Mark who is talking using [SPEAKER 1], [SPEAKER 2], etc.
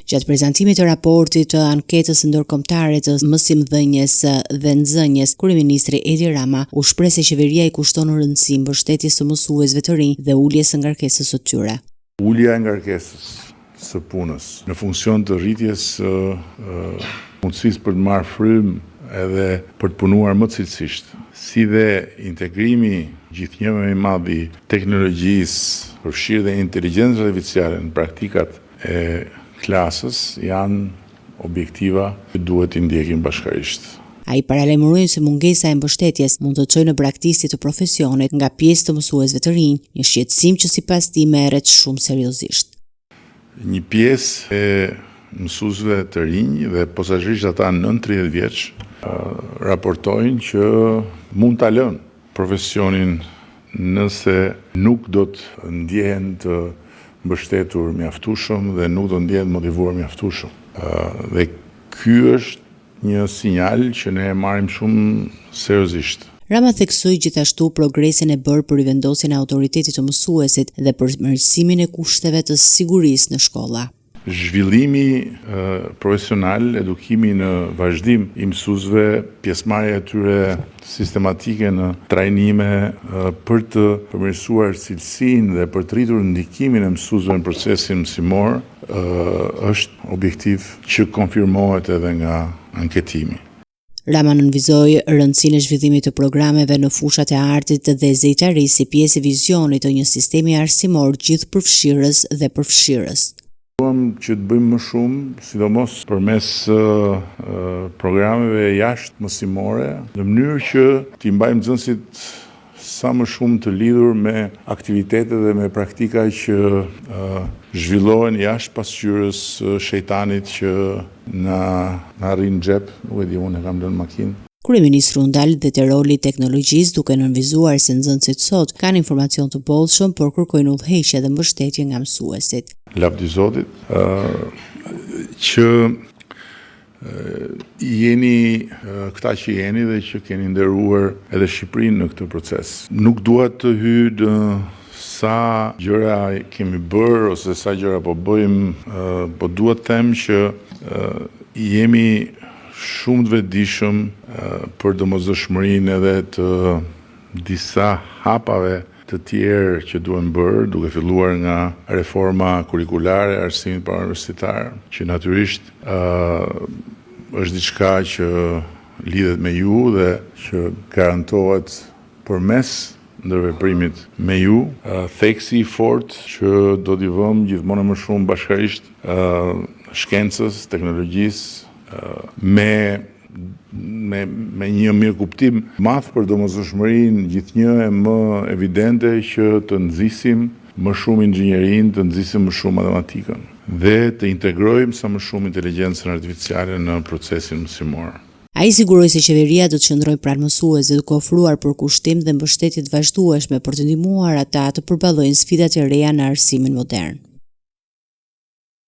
[SPEAKER 1] Gjatë prezantimit të raportit të anketës ndërkombëtare të mësimdhënies dhe nxënjes, kryeministri Edi Rama u shpreh se qeveria i kushton rëndësi mbështetjes së mësuesve të rinj dhe uljes së ngarkesës së tyre.
[SPEAKER 2] Ulja e ngarkesës së punës në funksion të rritjes së mundësisë për të marrë frymë edhe për të punuar më cilësisht, si dhe integrimi gjithnjë më i madh i teknologjisë, përfshirë dhe inteligjencën artificiale në praktikat e klasës janë objektiva që duhet i ndjekim bashkërisht.
[SPEAKER 1] Ai paralajmëroi se mungesa e mbështetjes mund të çojë në braktisje të profesionit nga pjesë të mësuesve të rinj, një shqetësim që sipas tij merret shumë seriozisht.
[SPEAKER 2] Një pjesë e mësuesve të rinj dhe posaçërisht ata nën 30 vjeç raportojnë që mund ta lënë profesionin nëse nuk do të ndjehen të mbështetur mjaftueshëm dhe nuk do ndjehen motivuar mjaftueshëm. Dhe ky është një sinjal që ne e marrim shumë seriozisht.
[SPEAKER 1] Rama theksoi gjithashtu progresin e bërë për rivendosjen e autoritetit të mësuesit dhe për mirësimin e kushteve të sigurisë në shkolla.
[SPEAKER 2] Zhvillimi profesional, edukimi në vazhdim i mësuesve, pjesëmarrja e tyre sistematike në trajnime për të përmirësuar cilësinë dhe për të rritur ndikimin e mësuesve në procesin mësimor, është objektiv që konfirmohet edhe nga anketimi.
[SPEAKER 1] Rama nënvizoi rëndësinë e zhvillimit të programeve në fushat e artit dhe zejtarisë si pjesë e vizionit të një sistemi arsimor gjithëpërfshirës dhe përfshirës.
[SPEAKER 2] Duam që të bëjmë më shumë, sidomos përmes programeve jashtë mësimore, në mënyrë që t'i mbajmë nxënësit sa më shumë të lidhur me aktivitete dhe me praktika që zhvillohen jashtë pasqyrës shejtanit që na rrin xhep, nuk e di, unë e kam lënë makinë.
[SPEAKER 1] Kryeministri u ndal dhe te roli i teknologjisë, duke nënvizuar se nxënësit sot kanë informacion të bollshëm, por kërkojnë udhëheqje dhe mbështetje nga mësuesit.
[SPEAKER 2] Lavdi Zotit, që jeni këta që jeni dhe që keni nderuar edhe Shqipërinë në këtë proces. Nuk dua të hyj në sa gjëra kemi bërë ose sa gjëra po bëjmë, po dua të them që jemi shumë të vetëdijshëm për domosdoshmërinë edhe të disa hapave të tjerë që duhen bërë, duke filluar nga reforma kurikulare e arsimit parauniversitar, që natyrisht është diçka që lidhet me ju dhe që garantohet përmes ndërveprimit me ju, theksi i fortë që do t'i vëmë gjithmonë më shumë bashkërisht shkencës, teknologjisë, me një mirë kuptim madh për domosdoshmërinë gjithnjë e më evidente që të nxisim më shumë inxhinierinë, të nxisim më shumë matematikën dhe të integrojmë sa më shumë inteligjencën artificiale në procesin mësimor.
[SPEAKER 1] Ai siguroi se qeveria do të qëndrojë pranë mësuesve duke ofruar përkushtim dhe mbështetje të vazhdueshme për të ndihmuar ata të përballojnë sfidat e reja në arsimin modern.